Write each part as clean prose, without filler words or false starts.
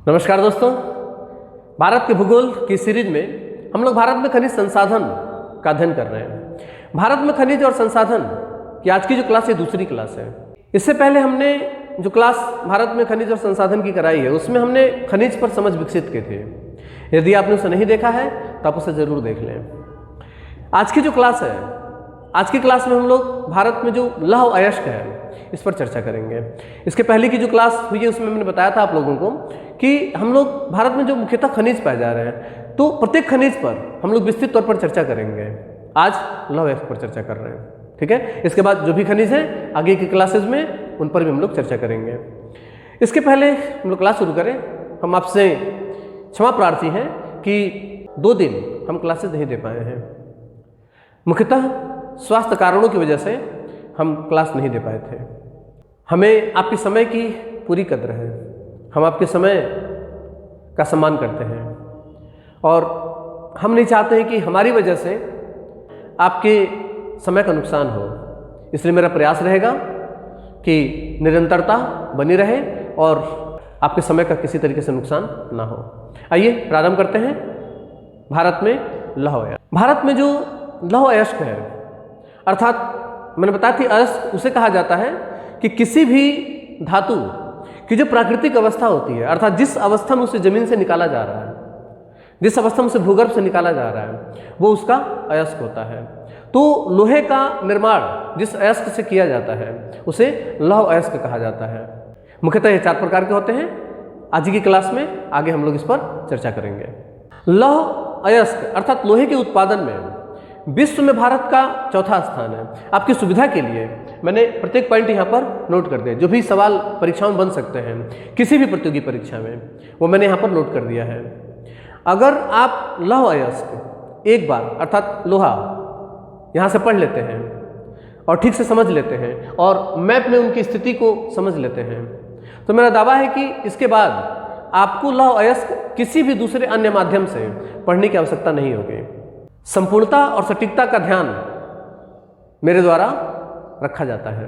नमस्कार दोस्तों, भारत के भूगोल की सीरीज में हम लोग भारत में खनिज संसाधन का अध्ययन कर रहे हैं। भारत में खनिज और संसाधन की आज की जो क्लास है दूसरी क्लास है। इससे पहले हमने जो क्लास भारत में खनिज और संसाधन की कराई है उसमें हमने खनिज पर समझ विकसित किए थे। यदि आपने उसे नहीं देखा है तो आप उसे ज़रूर देख लें। आज की जो क्लास है, आज की क्लास में हम लोग भारत में जो लौह अयस्क है इस पर चर्चा करेंगे। इसके पहले की जो क्लास हुई है उसमें मैंने बताया था आप लोगों को कि हम लोग भारत में जो मुख्यतः खनिज पाए जा रहे हैं तो प्रत्येक खनिज पर हम लोग विस्तृत तौर पर चर्चा करेंगे। आज लौह अयस्क पर चर्चा कर रहे हैं, ठीक है। इसके बाद जो भी खनिज है आगे की क्लासेज में उन पर भी हम लोग चर्चा करेंगे। इसके पहले हम लोग क्लास शुरू करें, हम आपसे क्षमा प्रार्थी हैं कि 2 दिन हम क्लासेज नहीं दे पाए हैं। मुख्यतः स्वास्थ्य कारणों की वजह से हम क्लास नहीं दे पाए थे। हमें आपके समय की पूरी कद्र है, हम आपके समय का सम्मान करते हैं और हम नहीं चाहते हैं कि हमारी वजह से आपके समय का नुकसान हो। इसलिए मेरा प्रयास रहेगा कि निरंतरता बनी रहे और आपके समय का किसी तरीके से नुकसान ना हो। आइए प्रारंभ करते हैं। भारत में लौह अयस्क, भारत में जो लौह अयस्क है अर्थात मैंने बताया थी अयस्क उसे कहा जाता है कि किसी भी धातु की जो प्राकृतिक अवस्था होती है अर्थात जिस अवस्था में उसे जमीन से निकाला जा रहा है, जिस अवस्था में उसे भूगर्भ से निकाला जा रहा है वो उसका अयस्क होता है। तो लोहे का निर्माण जिस अयस्क से किया जाता है उसे लौह अयस्क कहा जाता है। मुख्यतः ये 4 प्रकार के होते हैं। आज की क्लास में आगे हम लोग इस पर चर्चा करेंगे। लौह अयस्क अर्थात लोहे के उत्पादन में विश्व में भारत का चौथा स्थान है। आपकी सुविधा के लिए मैंने प्रत्येक पॉइंट यहाँ पर नोट कर दिया। जो भी सवाल परीक्षाओं में बन सकते हैं किसी भी प्रतियोगी परीक्षा में वो मैंने यहाँ पर नोट कर दिया है। अगर आप लौह अयस्क एक बार अर्थात लोहा यहाँ से पढ़ लेते हैं और ठीक से समझ लेते हैं और मैप में उनकी स्थिति को समझ लेते हैं तो मेरा दावा है कि इसके बाद आपको लौह अयस्क किसी भी दूसरे अन्य माध्यम से पढ़ने की आवश्यकता नहीं होगी। संपूर्णता और सटीकता का ध्यान मेरे द्वारा रखा जाता है,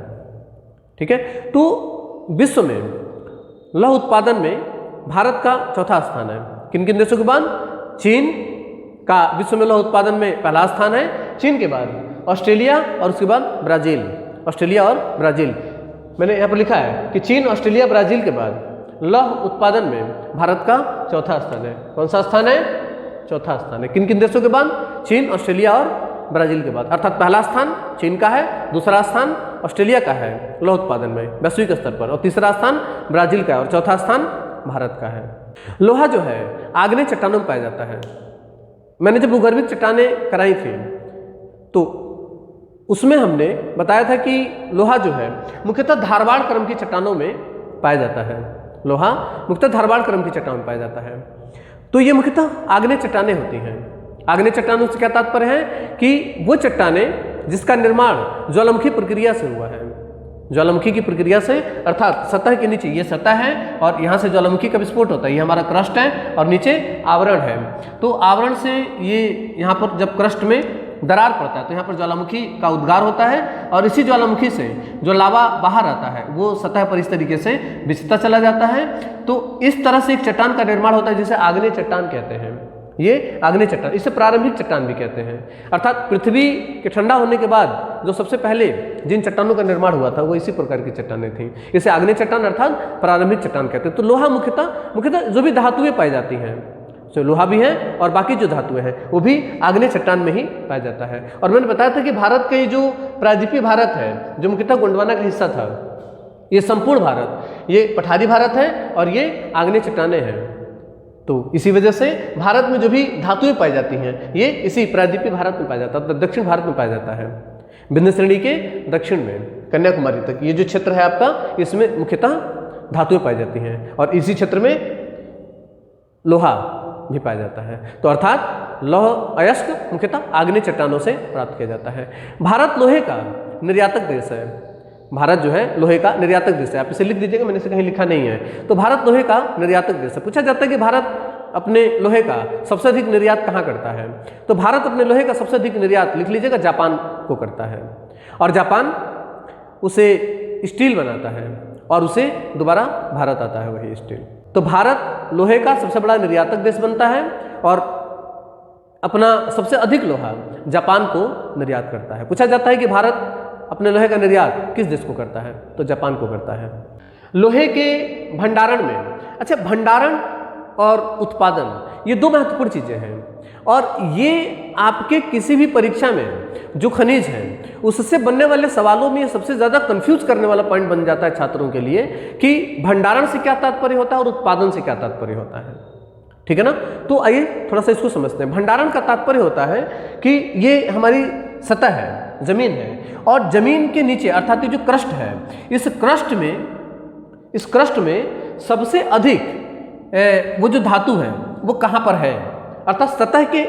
ठीक है। तो विश्व में लौह उत्पादन में भारत का चौथा स्थान है। किन किन देशों के बाद? चीन का विश्व में लौह उत्पादन में पहला स्थान है। चीन के बाद ऑस्ट्रेलिया और उसके बाद ब्राज़ील। ऑस्ट्रेलिया और ब्राज़ील मैंने यहाँ पर लिखा है कि चीन, ऑस्ट्रेलिया, ब्राज़ील के बाद लौह उत्पादन में भारत का चौथा स्थान है। कौन सा स्थान है? चौथा स्थान है। किन किन देशों के बाद? चीन, ऑस्ट्रेलिया और ब्राज़ील के बाद। अर्थात पहला स्थान चीन का है, दूसरा स्थान ऑस्ट्रेलिया का है लौह उत्पादन में वैश्विक स्तर पर, और तीसरा स्थान ब्राज़ील का है और चौथा स्थान भारत का है। लोहा जो है आग्नेय चट्टानों में पाया जाता है। मैंने जब भूगर्भिक चट्टानें कराई थी तो उसमें हमने बताया था कि लोहा जो है मुख्यतः धारवाड़ क्रम की चट्टानों में पाया जाता है। लोहा मुख्यतः धारवाड़ क्रम की चट्टानों में पाया जाता है। तो ये मुख्यतः आग्नेय चट्टानें होती हैं। आग्नेय चट्टानों से क्या तात्पर्य है कि वो चट्टानें जिसका निर्माण ज्वालामुखी प्रक्रिया से हुआ है। ज्वालामुखी की प्रक्रिया से अर्थात सतह के नीचे ये सतह है और यहाँ से ज्वालामुखी का विस्फोट होता है। ये हमारा क्रस्ट है और नीचे आवरण है। तो आवरण से ये यहाँ पर जब क्रस्ट में दरार पड़ता है तो यहाँ पर ज्वालामुखी का उद्गार होता है और इसी ज्वालामुखी से जो लावा बाहर आता है वो सतह पर इस तरीके से बिछता चला जाता है। तो इस तरह से एक चट्टान का निर्माण होता है जिसे आग्नेय चट्टान कहते हैं। ये आग्नेय चट्टान, इसे प्रारंभिक चट्टान भी कहते हैं। अर्थात पृथ्वी के ठंडा होने के बाद जो सबसे पहले जिन चट्टानों का निर्माण हुआ था वो इसी प्रकार की चट्टानें थीं। इसे आग्नेय चट्टान अर्थात प्रारंभिक चट्टान कहते हैं। तो लोहा मुख्यतः जो भी धातुएं पाई जाती हैं, तो लोहा भी है और बाकी जो धातुएं हैं वो भी आग्नेय चट्टान में ही पाया जाता है। और मैंने बताया था कि भारत का ये जो प्रायद्वीपीय भारत है जो मुख्यतः गोंडवाना का हिस्सा था, ये संपूर्ण भारत, ये पठारी भारत है और ये आग्नेय चट्टानें हैं। तो इसी वजह से भारत में जो भी धातुएं पाई जाती हैं ये इसी प्रायद्वीपीय भारत में पाया जाता है, दक्षिण भारत में पाया जाता है। विंध्य श्रेणी के दक्षिण में कन्याकुमारी तक ये जो क्षेत्र है आपका, इसमें मुख्यतः धातुएं पाई जाती हैं और इसी क्षेत्र में लोहा भी पाया जाता है। तो अर्थात लौह अयस्क मुख्यतः आग्नेय चट्टानों से प्राप्त किया जाता है। भारत लोहे का निर्यातक देश है। भारत जो है लोहे का निर्यातक देश है। आप इसे लिख दीजिएगा, मैंने इसे कहीं लिखा नहीं है। तो भारत लोहे का निर्यातक देश है। पूछा जाता है कि भारत अपने लोहे का सबसे अधिक निर्यात कहाँ करता है? तो भारत अपने लोहे का सबसे अधिक निर्यात लिख लीजिएगा जापान को करता है और जापान उसे स्टील बनाता है और उसे दोबारा भारत आता है वही स्टील। तो भारत लोहे का सबसे बड़ा निर्यातक देश बनता है और अपना सबसे अधिक लोहा जापान को निर्यात करता है। पूछा जाता है कि भारत अपने लोहे का निर्यात किस देश को करता है, तो जापान को करता है। लोहे के भंडारण में, अच्छा, भंडारण और उत्पादन ये दो महत्वपूर्ण चीजें हैं और ये आपके किसी भी परीक्षा में जो खनिज है उससे बनने वाले सवालों में ये सबसे ज्यादा कंफ्यूज करने वाला पॉइंट बन जाता है छात्रों के लिए कि भंडारण से क्या तात्पर्य होता है और उत्पादन से क्या तात्पर्य होता है। ठीक है ना, तो आइए थोड़ा सा इसको समझते हैं। भंडारण का तात्पर्य होता है कि ये हमारी सतह है, जमीन है, और जमीन के नीचे अर्थात ये जो क्रस्ट है, इस क्रस्ट में सबसे अधिक वो जो धातु है वो कहाँ पर है, अर्थात सतह के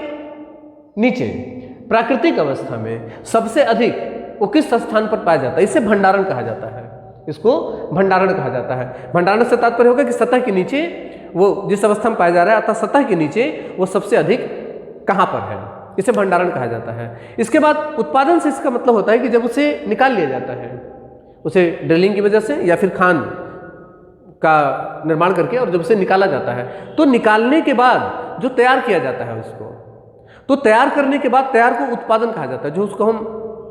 नीचे प्राकृतिक अवस्था में सबसे अधिक वो किस स्थान पर पाया जाता है, इसे भंडारण कहा जाता है। इसको भंडारण कहा जाता है। भंडारण से तात्पर्य होगा कि सतह के नीचे वो जिस अवस्था में पाया जा रहा है, अर्थात सतह के नीचे वो सबसे अधिक कहाँ पर है, इसे भंडारण कहा जाता है। इसके बाद उत्पादन से इसका मतलब होता है कि जब उसे निकाल लिया जाता है, उसे ड्रिलिंग की वजह से या फिर खान का निर्माण करके, और जब उसे निकाला जाता है तो निकालने के बाद जो तैयार किया जाता है उसको, तो तैयार करने के बाद तैयार को उत्पादन कहा जाता है, जो उसको हम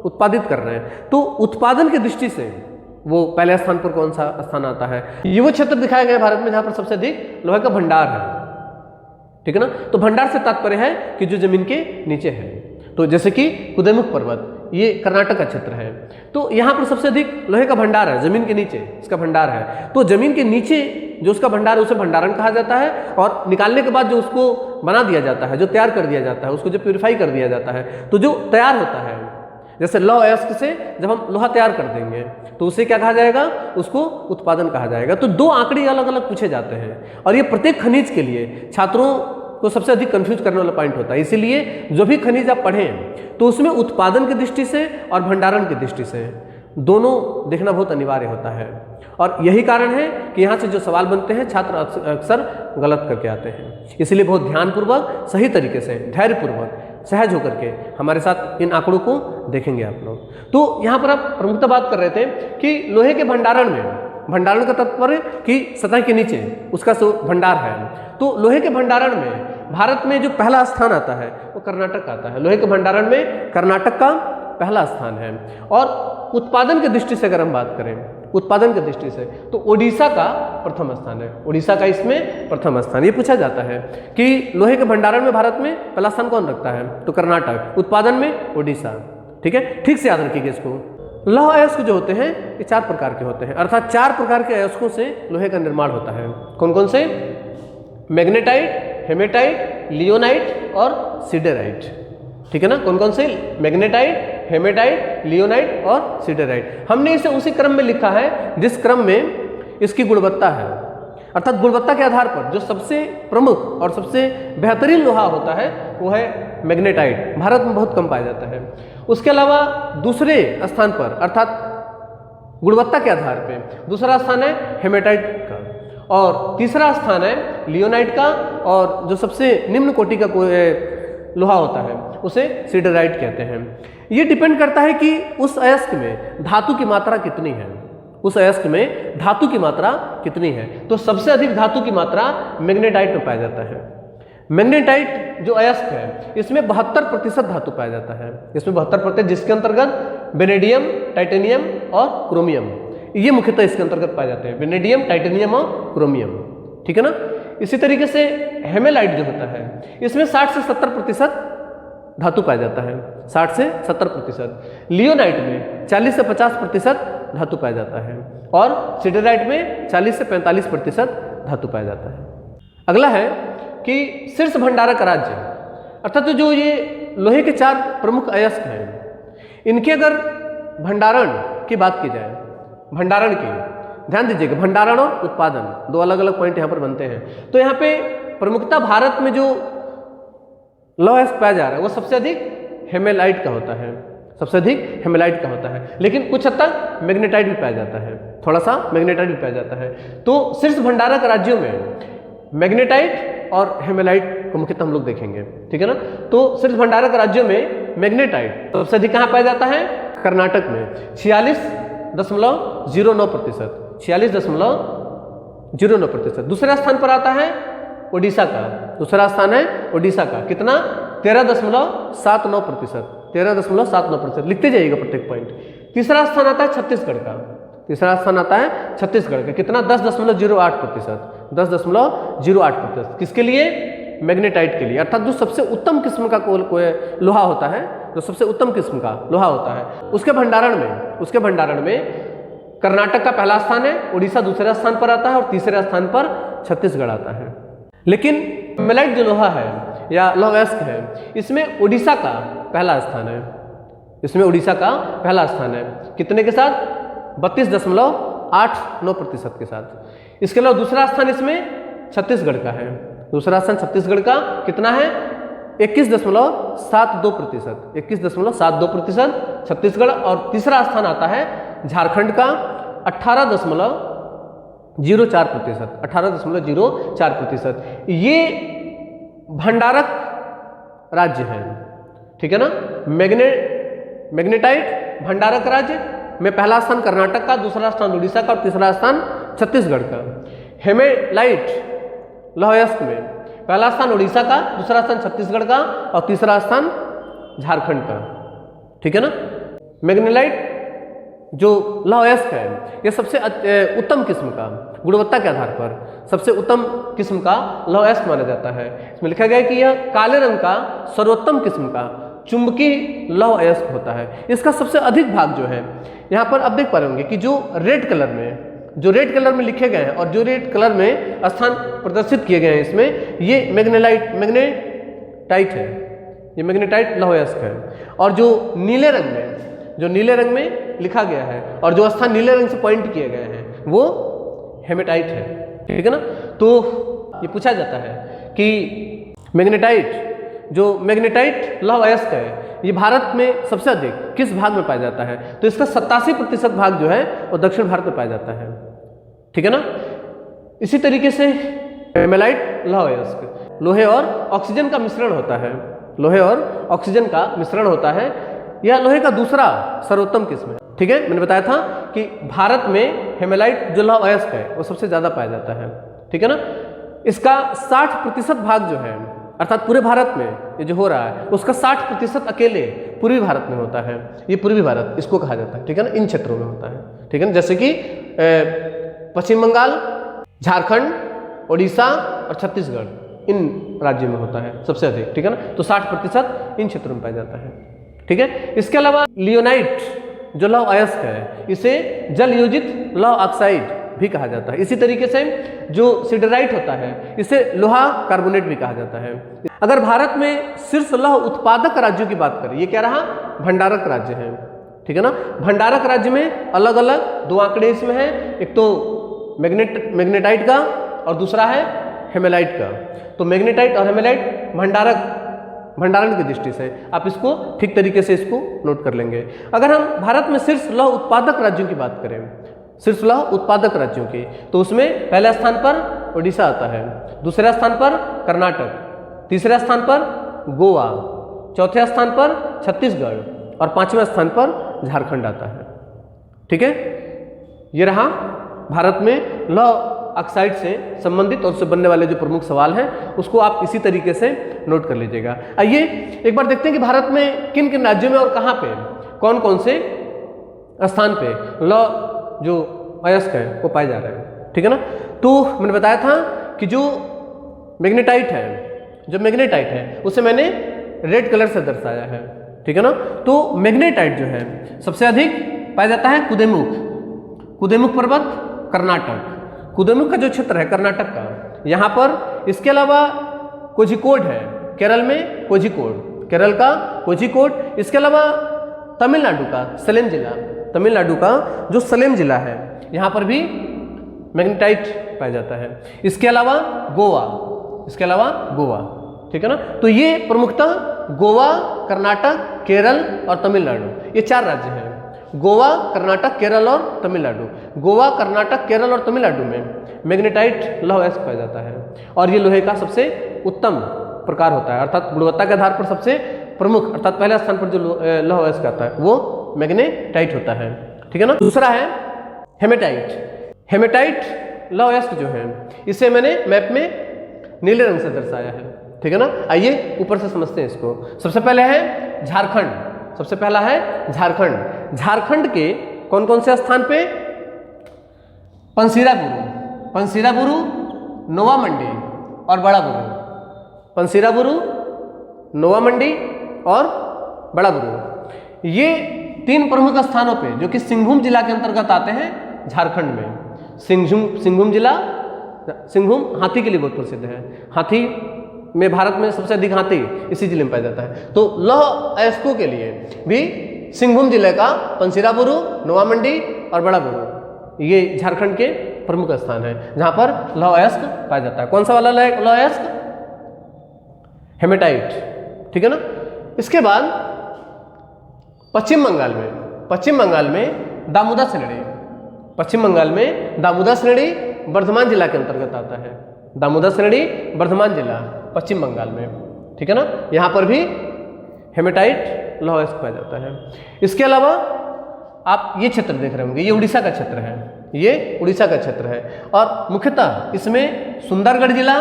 उत्पादित कर रहे हैं। तो उत्पादन की दृष्टि से वो पहले स्थान पर कौन सा स्थान आता है, ये वो क्षेत्र दिखाया गया भारत में जहां पर सबसे अधिक लोहे का भंडार है। ठीक है ना, तो भंडार से तात्पर्य है कि जो जमीन के नीचे है, तो जैसे कि कुद्रेमुख पर्वत ये कर्नाटक का क्षेत्र है, तो यहाँ पर सबसे अधिक लोहे का भंडार है, जमीन के नीचे इसका भंडार है। तो जमीन के नीचे जो उसका भंडार है उसे भंडारण कहा जाता है, और निकालने के बाद जो उसको बना दिया जाता है, जो तैयार कर दिया जाता है, उसको जो प्यूरिफाई कर दिया जाता है, तो जो तैयार होता है, जैसे लौह अयस्क से जब हम लोहा तैयार कर देंगे तो उसे क्या कहा जाएगा, उसको उत्पादन कहा जाएगा। तो दो आंकड़े अलग अलग पूछे जाते हैं और ये प्रत्येक खनिज के लिए छात्रों को सबसे अधिक कंफ्यूज करने वाला पॉइंट होता है। इसीलिए जो भी खनिज आप पढ़ें तो उसमें उत्पादन की दृष्टि से और भंडारण की दृष्टि से दोनों देखना बहुत अनिवार्य होता है, और यही कारण है कि यहाँ से जो सवाल बनते हैं छात्र अक्सर गलत करके आते हैं। इसलिए बहुत ध्यानपूर्वक, सही तरीके से, धैर्यपूर्वक, सहज होकर के हमारे साथ इन आंकड़ों को देखेंगे आप लोग। तो यहाँ पर आप प्रमुखता बात कर रहे थे कि लोहे के भंडारण में, भंडारण का तात्पर्य कि सतह के नीचे उसका भंडार है, तो लोहे के भंडारण में भारत में जो पहला स्थान आता है वो कर्नाटक आता है। लोहे के भंडारण में कर्नाटक का पहला स्थान है। और उत्पादन की दृष्टि से अगर हम बात करें, उत्पादन की दृष्टि से, तो ओडिशा का प्रथम स्थान है। ओडिशा का इसमें प्रथम स्थान। ये पूछा जाता है कि लोहे के भंडारण में भारत में पहला स्थान कौन रखता है, तो कर्नाटक। उत्पादन में ओडिशा। ठीक है, ठीक से याद रखिएगा इसको। लौह अयस्क जो होते हैं ये 4 प्रकार के होते हैं, अर्थात 4 प्रकार के अयस्कों से लोहे का निर्माण होता है। कौन कौन से? मैग्नेटाइट, हेमेटाइट, लियोनाइट और सिडेराइट। ठीक है ना, कौन कौन से? मैग्नेटाइट, हेमेटाइट, लियोनाइट और सिडेराइट। हमने इसे उसी क्रम में लिखा है जिस क्रम में इसकी गुणवत्ता है, अर्थात गुणवत्ता के आधार पर जो सबसे प्रमुख और सबसे बेहतरीन लोहा होता है वो है मैग्नेटाइट। भारत में बहुत कम पाया जाता है। उसके अलावा दूसरे स्थान पर, अर्थात गुणवत्ता के आधार पर दूसरा स्थान है हेमेटाइट का, और तीसरा स्थान है लियोनाइट का, और जो सबसे निम्न कोटि का लोहा होता है उसे सिडेराइट कहते हैं। ये डिपेंड करता है कि उस अयस्क में धातु की मात्रा कितनी है, उस अयस्क में धातु की मात्रा कितनी है। तो सबसे अधिक धातु की मात्रा मैग्नेटाइट में पाया जाता है। मैग्नेटाइट जो अयस्क है इसमें 72% धातु पाया जाता है। इसमें 72%, जिसके अंतर्गत वेनेडियम, टाइटेनियम और क्रोमियम, ये मुख्यतः इसके अंतर्गत पाए जाते हैं। वेनेडियम, टाइटेनियम और क्रोमियम। ठीक है ना। इसी तरीके से हेमेलाइट जो होता है इसमें 60 से 70% धातु पाया जाता है, 60 से 70%। लियोनाइट में 40 से 50% धातु पाया जाता है, और सिडेराइट में 40 से 45% धातु पाया जाता है। अगला है कि शीर्ष भंडारक राज्य, अर्थात जो ये लोहे के 4 प्रमुख अयस्क हैं, इनके अगर भंडारण की बात की जाए, भंडारण की, ध्यान दीजिएगा, भंडारण और उत्पादन 2 अलग अलग पॉइंट यहाँ पर बनते हैं। तो यहाँ पे प्रमुखता भारत में जो लौह अयस्क पाया जा रहा है वो सबसे अधिक हेमेलाइट का होता है, सबसे अधिक हेमेलाइट का होता है, लेकिन कुछ हद तक मैग्नेटाइट भी पाया जाता है, थोड़ा सा मैग्नेटाइट भी पाया जाता है। तो शीर्ष भंडारक राज्यों में मैग्नेटाइट और हेमेलाइट को मुख्यतः हम लोग देखेंगे। ठीक है ना। तो शीर्ष भंडारक राज्यों में मैग्नेटाइट सबसे अधिक कहाँ पाया जाता है? कर्नाटक में 46.09%, 46.09%। 0.9%। दूसरा स्थान पर आता है ओडिशा का, दूसरा स्थान है ओडिशा का, कितना? 13.79%, 13.79%। लिखते जाइएगा प्रत्येक पॉइंट। तीसरा स्थान आता है छत्तीसगढ़ का, तीसरा स्थान आता है छत्तीसगढ़ का, कितना? 10.08%, 10.08%। किसके लिए? मैग्नेटाइट के लिए, अर्थात जो सबसे उत्तम किस्म का लोहा होता है, जो सबसे उत्तम किस्म का लोहा होता है, उसके भंडारण में कर्नाटक का पहला स्थान है, उड़ीसा दूसरे स्थान पर आता है और तीसरे स्थान पर छत्तीसगढ़ आता है। लेकिन हेमेलाइट जो लोहा है या लौह अयस्क है, इसमें उड़ीसा का पहला स्थान है, इसमें उड़ीसा का पहला स्थान है, कितने के साथ? 32.89% के साथ। इसके अलावा दूसरा स्थान इसमें छत्तीसगढ़ का है, दूसरा स्थान छत्तीसगढ़ का कितना है? 21.72%, 21.72% छत्तीसगढ़। और तीसरा स्थान आता है झारखंड का 18.04%, 18.04%। ये भंडारक राज्य है, ठीक है ना? मैग्नेटाइट भंडारक राज्य में पहला स्थान कर्नाटक का, दूसरा स्थान उड़ीसा का और तीसरा स्थान छत्तीसगढ़ का। हेमेलाइट लौह अयस्क में पहला स्थान उड़ीसा का, दूसरा स्थान छत्तीसगढ़ का और तीसरा स्थान झारखंड का, ठीक है ना? मैग्नेटाइट जो लौह अयस्क है, यह सबसे उत्तम किस्म का, गुणवत्ता के आधार पर सबसे उत्तम किस्म का लौह अयस्क माना जाता है। इसमें लिखा गया है कि यह काले रंग का सर्वोत्तम किस्म का चुंबकीय लौह अयस्क होता है। इसका सबसे अधिक भाग जो है, यहाँ पर आप देख पा रहे होंगे कि जो रेड कलर में लिखे गए हैं और जो रेड कलर में स्थान प्रदर्शित किए गए हैं, इसमें ये मैग्नेटाइट है, ये मैग्नेटाइट लौह अयस्क है। और जो नीले रंग में लिखा गया है और जो स्थान नीले रंग से पॉइंट किए गए हैं, वो हेमेटाइट है, ठीक है ना? तो ये पूछा जाता है कि मैग्नेटाइट लौह अयस्क है, ये भारत में सबसे अधिक किस भाग में पाया जाता है? तो इसका 87% भाग जो है वो दक्षिण भारत में पाया जाता है, ठीक है ना? इसी तरीके से हेमेलाइट लौह अयस्क लोहे और ऑक्सीजन का मिश्रण होता है, लोहे और ऑक्सीजन का मिश्रण होता है। यह लोहे का दूसरा सर्वोत्तम किस्म है, ठीक है? मैंने बताया था कि भारत में हेमेलाइट जो लौह अयस्क है वो सबसे ज्यादा पाया जाता है, ठीक है ना? इसका 60% भाग जो है, अर्थात पूरे भारत में ये जो हो रहा है, उसका 60% अकेले पूर्वी भारत में होता है। ये पूर्वी भारत इसको कहा जाता है, ठीक है ना? इन क्षेत्रों में होता है, ठीक है ना? जैसे कि पश्चिम बंगाल, झारखंड, उड़ीसा और छत्तीसगढ़, इन राज्यों में होता है सबसे अधिक, ठीक है ना? तो 60% इन क्षेत्रों में पाया जाता है, ठीक है? इसके अलावा लियोनाइट जो लौह अयस्क है, इसे जल योजित लौह ऑक्साइड भी कहा जाता है। इसी तरीके से जो सिडराइट होता है, इसे लोहा कार्बोनेट भी कहा जाता है। अगर भारत में शीर्ष लौह उत्पादक राज्यों की बात करें, ये क्या रहा? भंडारक राज्य है, ठीक है ना? भंडारक राज्य में अलग अलग दो आंकड़े इसमें हैं, एक तो मैग्नेटाइट का और दूसरा है हेमेलाइट का। तो मैग्नेटाइट और हेमेलाइट भंडारण की दृष्टि से आप इसको ठीक तरीके से इसको नोट कर लेंगे। अगर हम भारत में शीर्ष लौह उत्पादक राज्यों की बात करें, शीर्ष लौह उत्पादक राज्यों की, तो उसमें पहले स्थान पर उड़ीसा आता है, दूसरे स्थान पर कर्नाटक, तीसरे स्थान पर गोवा, चौथे स्थान पर छत्तीसगढ़ और पांचवें स्थान पर झारखंड आता है, ठीक है? ये रहा भारत में लौह ऑक्साइड से संबंधित और उससे बनने वाले जो प्रमुख सवाल हैं, उसको आप इसी तरीके से नोट कर लीजिएगा। आइए एक बार देखते हैं कि भारत में किन किन राज्यों में और कहाँ पे कौन कौन से स्थान पे लौह जो अयस्क है वो पाए जा रहे हैं, ठीक है ना? तो मैंने बताया था कि जो मैग्नेटाइट है उसे मैंने रेड कलर से दर्शाया है, ठीक है ना? तो मैग्नेटाइट जो है सबसे अधिक पाया जाता है कुदेमुख पर्वत, कर्नाटक। कुदेमुख का जो क्षेत्र है कर्नाटक का, यहाँ पर। इसके अलावा कोझिकोड है, केरल में कोझिकोड, केरल का कोझिकोड। इसके अलावा तमिलनाडु का सलेम जिला, तमिलनाडु का जो सलेम जिला है, यहाँ पर भी मैग्नेटाइट पाया जाता है। इसके अलावा गोवा, ठीक है ना? तो ये प्रमुखतः गोवा, कर्नाटक, केरल और तमिलनाडु, ये चार राज्य हैं। गोवा, कर्नाटक, केरल और तमिलनाडु। गोवा, कर्नाटक, केरल और तमिलनाडु में मैग्नेटाइट लौह अयस्क पाया जाता है और ये लोहे का सबसे उत्तम प्रकार होता है, अर्थात गुणवत्ता के आधार पर सबसे प्रमुख, अर्थात पहले स्थान पर जो लौह अयस्क आता है वो मैग्नेटाइट होता है, ठीक है ना? दूसरा है हेमेटाइट। हेमेटाइट लौह अयस्क जो है इसे मैंने मैप में नीले रंग से दर्शाया है, ठीक है ना। आइए ऊपर से समझते हैं इसको। सबसे पहले है झारखंड, सबसे पहला है झारखंड। झारखंड के कौन कौन से स्थान पे? पंसीराबुरु, पंसीराबुरु, नोवा मंडी और बड़ा बुरु। पंसीराबुरु, नोवा मंडी और बड़ा बुरु, ये 3 प्रमुख स्थानों पे जो कि सिंहभूम जिला के अंतर्गत आते हैं झारखंड में। सिंहभूम जिला, सिंहभूम हाथी के लिए बहुत प्रसिद्ध है। हाथी में भारत में सबसे अधिक हाथी इसी जिले में पाया जाता है। तो लौह अयस्कों के लिए भी सिंहभूम जिले का पंसीराबुरु, नोवा मंडी और बड़ा बुरु ये झारखंड के प्रमुख स्थान है जहां पर लौह अयस्क पाया जाता है। कौन सा वाला लौह अयस्क? हेमेटाइट, ठीक है ना। इसके बाद पश्चिम बंगाल में, पश्चिम बंगाल में दामोदर श्रेणी, पश्चिम बंगाल में दामोदर श्रेणी वर्धमान जिला के अंतर्गत आता है। दामोदर श्रेणी वर्धमान जिला पश्चिम बंगाल में, ठीक है ना। यहाँ पर भी हेमेटाइट लौह अयस्क पाया जाता है। इसके अलावा आप ये क्षेत्र देख रहे होंगे, ये उड़ीसा का क्षेत्र है, ये उड़ीसा का क्षेत्र है। और मुख्यतः इसमें सुंदरगढ़ जिला,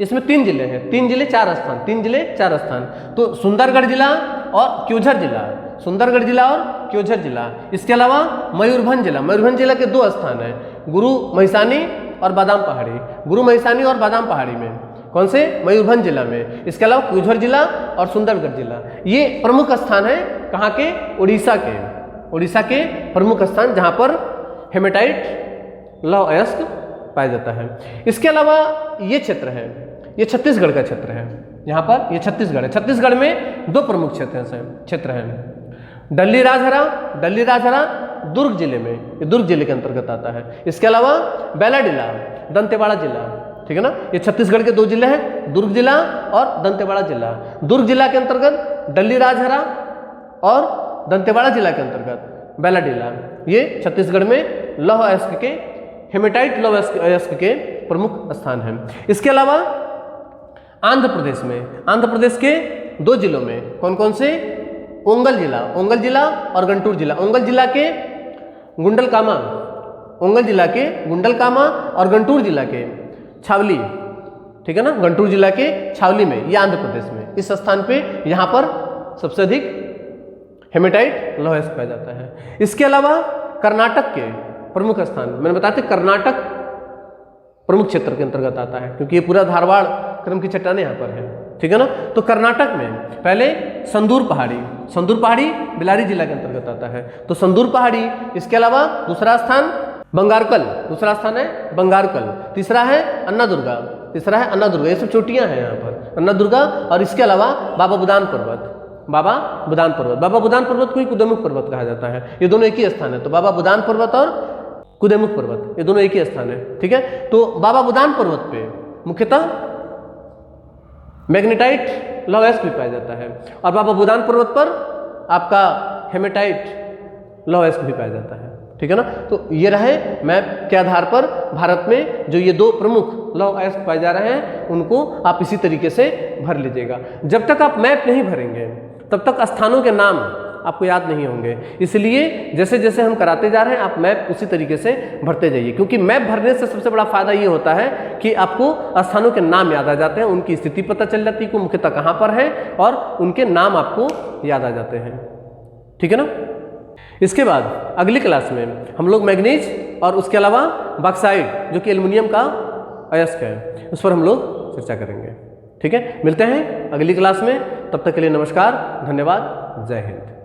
इसमें 3 जिले हैं, 3 जिले 4 स्थान, 3 जिले 4 स्थान। तो सुंदरगढ़ जिला और क्योंझर जिला, सुंदरगढ़ जिला और क्योंझर जिला। इसके अलावा मयूरभंज जिला, मयूरभंज जिला के 2 स्थान हैं, गुरु महिसानी और बादाम पहाड़ी। गुरु महिसानी और बादाम पहाड़ी में, कौन से? मयूरभंज जिला में। इसके अलावा क्योंझर जिला और सुंदरगढ़ जिला, ये प्रमुख स्थान है कहाँ के? उड़ीसा के, उड़ीसा के प्रमुख स्थान जहाँ पर हेमेटाइट लौह अयस्क पाया जाता है। इसके अलावा ये क्षेत्र है, ये छत्तीसगढ़ का क्षेत्र है। यहाँ पर ये छत्तीसगढ़ है। छत्तीसगढ़ में 2 प्रमुख क्षेत्र हैं। डल्ली राजहरा, डल्ली राजहरा दुर्ग जिले में, ये दुर्ग जिले के अंतर्गत आता है। इसके अलावा बेलाडीला, दंतेवाड़ा जिला, ठीक है ना। ये छत्तीसगढ़ के 2 जिले हैं, दुर्ग जिला और दंतेवाड़ा जिला। दुर्ग जिला के अंतर्गत डल्ली राजहरा और दंतेवाड़ा जिला के अंतर्गत बेलाडीला, ये छत्तीसगढ़ में लौह अयस्क के, हेमेटाइट लौह अयस्क के प्रमुख स्थान हैं। इसके अलावा आंध्र प्रदेश में, आंध्र प्रदेश के 2 जिलों में, कौन कौन से? ओंगल जिला, ओंगल जिला और गुंटूर जिला। ओंगल जिला के गुंडलकामा, ओंगल जिला के गुंडलकामा और गुंटूर जिला के छावली, ठीक है ना, गुंटूर जिला के छावली में, ये आंध्र प्रदेश में, इस स्थान पे यहाँ पर सबसे अधिक हेमेटाइट लौह अयस्क पाया जाता है। इसके अलावा कर्नाटक के प्रमुख स्थान, मैंने बताया था कर्नाटक प्रमुख क्षेत्र के अंतर्गत आता है क्योंकि ये पूरा धारवाड़ क्रम की चट्टानें यहाँ पर है, ठीक है ना। तो कर्नाटक में पहले संदूर पहाड़ी, संदूर पहाड़ी बेल्लारी जिला के अंतर्गत आता है, तो संदूर पहाड़ी। इसके अलावा दूसरा स्थान बंगारकल, दूसरा स्थान है बंगारकल। तीसरा है अन्नादुर्गा, तीसरा है अन्नादुर्गा, ये सब चोटियां हैं यहाँ पर, अन्नादुर्गा। और इसके अलावा बाबा बुदान पर्वत, बाबा बुदान पर्वत, बाबा बुदान पर्वत को ही कुद्रेमुख पर्वत कहा जाता है। ये दोनों एक ही स्थान है, तो बाबा बुदान पर्वत और कुद्रेमुख पर्वत ये दोनों एक ही स्थान है, ठीक है। तो बाबा बुदान पर्वत पे मुख्यतः मैग्नेटाइट लौह अयस्क भी पाया जाता है और बाबा बुदान पर्वत पर आपका हेमेटाइट लौह अयस्क भी पाया जाता है, ठीक है ना। तो ये रहे मैप के आधार पर भारत में जो ये 2 प्रमुख लौह अयस्क पाए जा रहे हैं उनको आप इसी तरीके से भर लीजिएगा। जब तक आप मैप नहीं भरेंगे तब तक स्थानों के नाम आपको याद नहीं होंगे, इसलिए जैसे जैसे हम कराते जा रहे हैं आप मैप उसी तरीके से भरते जाइए, क्योंकि मैप भरने से सबसे बड़ा फायदा ये होता है कि आपको स्थानों के नाम याद आ जाते हैं, उनकी स्थिति पता चल जाती है कि मुख्यतः कहाँ पर है और उनके नाम आपको याद आ जाते हैं, ठीक है ना। इसके बाद अगली क्लास में हम लोग मैग्नीज और उसके अलावा बॉक्साइट जो कि एल्युमिनियम का अयस्क है उस पर हम लोग चर्चा करेंगे, ठीक है। मिलते हैं अगली क्लास में, तब तक के लिए नमस्कार, धन्यवाद, जय हिंद।